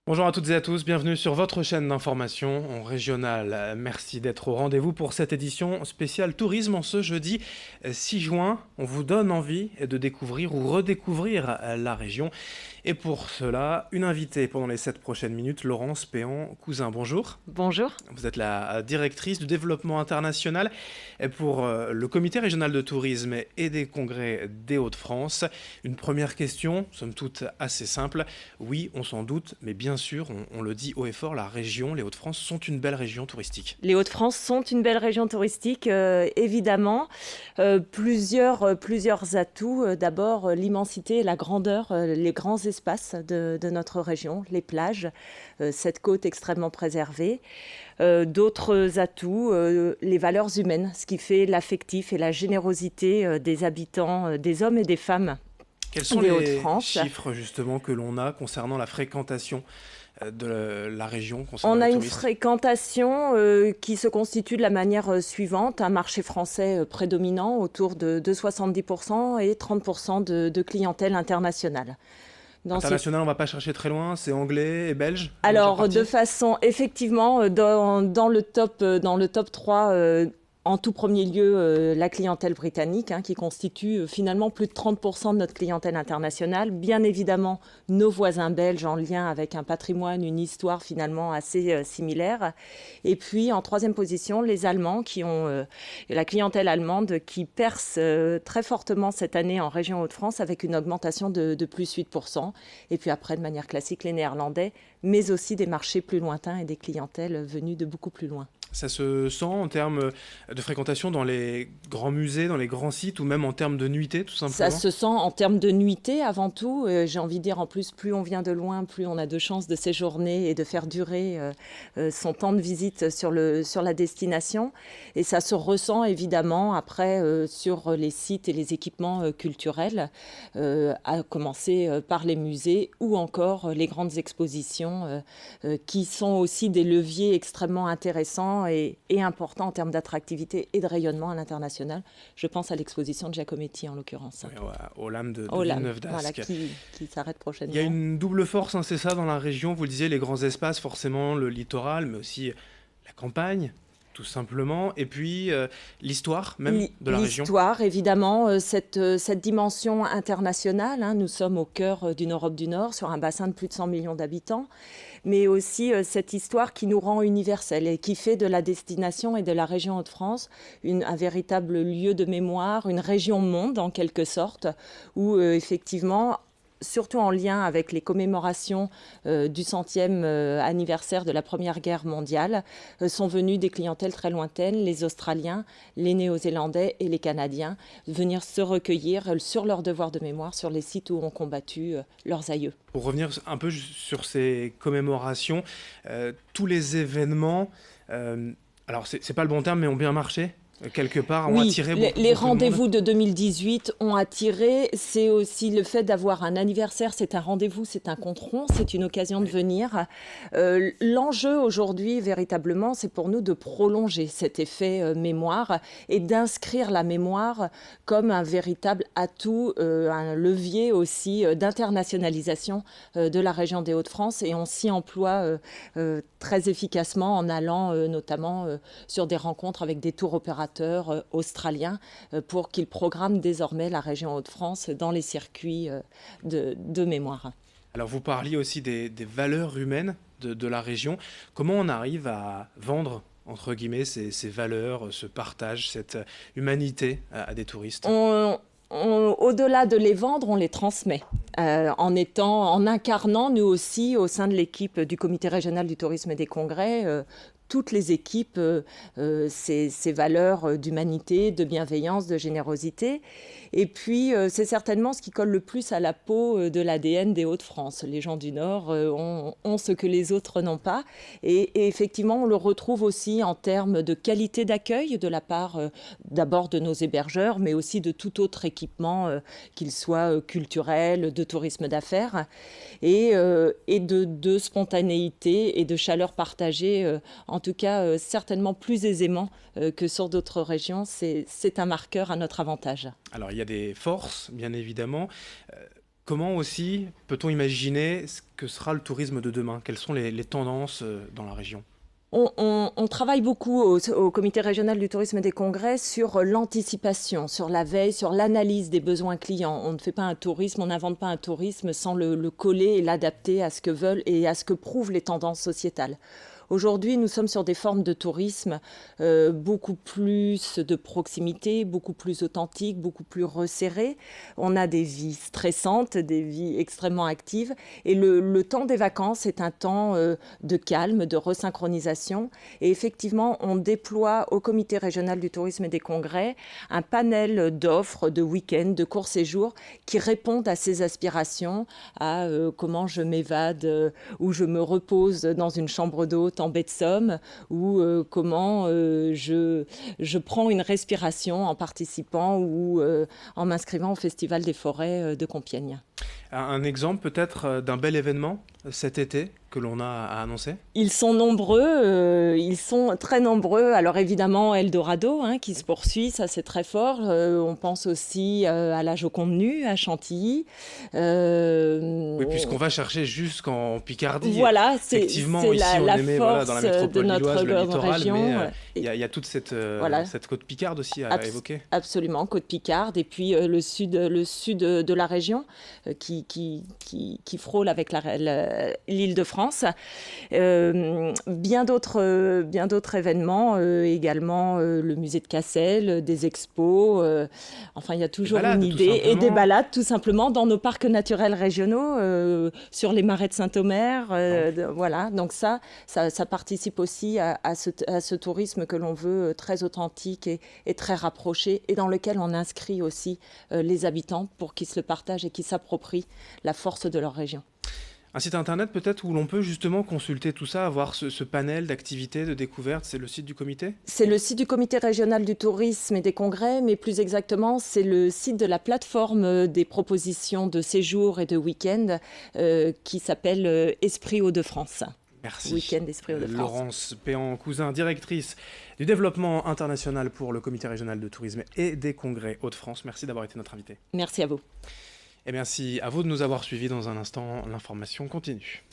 Bonjour à toutes et à tous, bienvenue sur votre chaîne d'information en régional. Merci d'être au rendez-vous pour cette édition spéciale tourisme en ce jeudi 6 juin. On vous donne envie de découvrir ou redécouvrir la région. Et pour cela, une invitée pendant les 7 prochaines minutes, Laurence Péan-Cousin. Bonjour. Bonjour. Vous êtes la directrice du développement international pour le comité régional de tourisme et des congrès des Hauts-de-France. Une première question, somme toute assez simple. Oui, on s'en doute, mais bien sûr, on le dit haut et fort, la région, les Hauts-de-France sont une belle région touristique. Les Hauts-de-France sont une belle région touristique, évidemment. Plusieurs atouts. D'abord, l'immensité et la grandeur, les grands espaces de notre région, les plages, cette côte extrêmement préservée. D'autres atouts, les valeurs humaines, ce qui fait l'affectif et la générosité des habitants, des hommes et des femmes Quels sont des les Hauts-de-France. chiffres justement que l'on a concernant la fréquentation de la région, concernant On les a une touristes? fréquentation qui se constitue de la manière suivante. Un marché français prédominant autour de 70% et 30% de clientèle internationale. Dans ces... International, on va pas chercher très loin, c'est anglais et belge, la majeure Alors, de partie. façon, effectivement, dans le top 3, en tout premier lieu, la clientèle britannique, qui constitue finalement plus de 30% de notre clientèle internationale. Bien évidemment, nos voisins belges en lien avec un patrimoine, une histoire finalement assez similaire. Et puis, en troisième position, les Allemands qui ont la clientèle allemande qui perce très fortement cette année en région Hauts-de-France avec une augmentation de plus 8%. Et puis après, de manière classique, les Néerlandais, mais aussi des marchés plus lointains et des clientèles venues de beaucoup plus loin. Ça se sent en termes de fréquentation dans les grands musées, dans les grands sites, ou même en termes de nuitée, tout Ça simplement? se sent en termes de nuitée avant tout. J'ai envie de dire en plus, plus on vient de loin, plus on a de chances de séjourner et de faire durer son temps de visite sur la destination. Et ça se ressent évidemment après sur les sites et les équipements culturels, à commencer par les musées ou encore les grandes expositions qui sont aussi des leviers extrêmement intéressants et importants en termes d'attractivité et de rayonnement à l'international. Je pense à l'exposition de Giacometti en l'occurrence. Oui, au LAM de Olam, voilà, Villeneuve-d'Ascq. qui s'arrête Il y a prochainement. une double force, hein, c'est ça, dans la région. Vous le disiez, les grands espaces, forcément, le littoral, mais aussi la campagne, tout simplement. Et puis, l'histoire même de la région. L'histoire, évidemment, cette dimension internationale. Nous sommes au cœur d'une Europe du Nord, sur un bassin de plus de 100 millions d'habitants, mais aussi cette histoire qui nous rend universelle et qui fait de la destination et de la région Hauts-de-France un véritable lieu de mémoire, une région monde en quelque sorte, où effectivement, surtout en lien avec les commémorations du 100e anniversaire de la Première Guerre mondiale, sont venus des clientèles très lointaines, les Australiens, les Néo-Zélandais et les Canadiens, venir se recueillir sur leur devoir de mémoire sur les sites où ont combattu leurs aïeux. Pour revenir un peu sur ces commémorations, tous les événements, alors c'est pas le bon terme, mais ont bien marché, quelque part, ont Oui, attiré les beaucoup de monde. rendez-vous de 2018 ont attiré. C'est aussi le fait d'avoir un anniversaire, c'est un rendez-vous, c'est un compte rond, c'est une occasion de venir. L'enjeu aujourd'hui, véritablement, c'est pour nous de prolonger cet effet mémoire et d'inscrire la mémoire comme un véritable atout, un levier aussi d'internationalisation de la région des Hauts-de-France. Et on s'y emploie très efficacement en allant notamment sur des rencontres avec des tours opérateurs australiens pour qu'ils programment désormais la région Hauts-de-France dans les circuits de mémoire. Alors vous parliez aussi des valeurs humaines de la région. Comment on arrive à vendre, entre guillemets, ces valeurs, ce partage, cette humanité à des touristes? Au-delà de les vendre, on les transmet. En incarnant, nous aussi, au sein de l'équipe du Comité régional du tourisme et des congrès, toutes les équipes, ces valeurs d'humanité, de bienveillance, de générosité. Et puis, c'est certainement ce qui colle le plus à la peau de l'ADN des Hauts-de-France. Les gens du Nord ont ce que les autres n'ont pas. Et effectivement, on le retrouve aussi en termes de qualité d'accueil de la part d'abord de nos hébergeurs, mais aussi de tout autre équipement, qu'il soit culturel, de tourisme d'affaires, et de spontanéité et de chaleur partagée, en tout cas certainement plus aisément que sur d'autres régions. C'est un marqueur à notre avantage. Alors il y a des forces, bien évidemment. Comment aussi peut-on imaginer ce que sera le tourisme de demain? Quelles sont les tendances dans la région? On travaille beaucoup au comité régional du tourisme et des congrès sur l'anticipation, sur la veille, sur l'analyse des besoins clients. On ne fait pas un tourisme, on n'invente pas un tourisme sans le coller et l'adapter à ce que veulent et à ce que prouvent les tendances sociétales. Aujourd'hui, nous sommes sur des formes de tourisme beaucoup plus de proximité, beaucoup plus authentiques, beaucoup plus resserrées. On a des vies stressantes, des vies extrêmement actives. Et le temps des vacances est un temps de calme, de resynchronisation. Et effectivement, on déploie au comité régional du tourisme et des congrès un panel d'offres, de week-ends, de courts séjours qui répondent à ces aspirations, à comment je m'évade ou je me repose dans une chambre d'hôte en baie de Somme, ou comment je prends une respiration en participant ou en m'inscrivant au Festival des forêts de Compiègne. Un exemple peut-être d'un bel événement cet été que l'on a à annoncer? Ils sont nombreux, ils sont très nombreux. Alors évidemment, Eldorado qui se poursuit, ça c'est très fort. On pense aussi à la Joconde nue, à Chantilly. Oui, puisqu'on va chercher jusqu'en Picardie. Voilà, effectivement, c'est ici on la aimait force dans la métropole de notre lilloise, le littoral, région. mais il y a toute cette côte picarde aussi à évoquer. Absolument, côte picarde, et puis le sud de la région qui frôle avec l'Île-de-France. Bien d'autres événements, également le musée de Cassel, des expos. Enfin, il y a toujours une idée. Et des balades, tout simplement, dans nos parcs naturels régionaux, sur les marais de Saint-Omer. Voilà, donc ça participe aussi à ce tourisme que l'on veut très authentique et très rapproché, et dans lequel on inscrit aussi les habitants pour qu'ils se le partagent et qu'ils s'approprient la force de leur région. Un site internet peut-être où l'on peut justement consulter tout ça, avoir ce panel d'activités, de découvertes, c'est le site du comité? C'est le site du comité régional du tourisme et des congrès, mais plus exactement, c'est le site de la plateforme des propositions de séjours et de week-end qui s'appelle Esprit Hauts-de-France. Merci. Week-end Esprit Hauts-de-France. Laurence Péan-Cousin, directrice du développement international pour le comité régional de tourisme et des congrès Hauts-de-France. Merci d'avoir été notre invité. Merci à vous. Et merci à vous de nous avoir suivis. Dans un instant, l'information continue.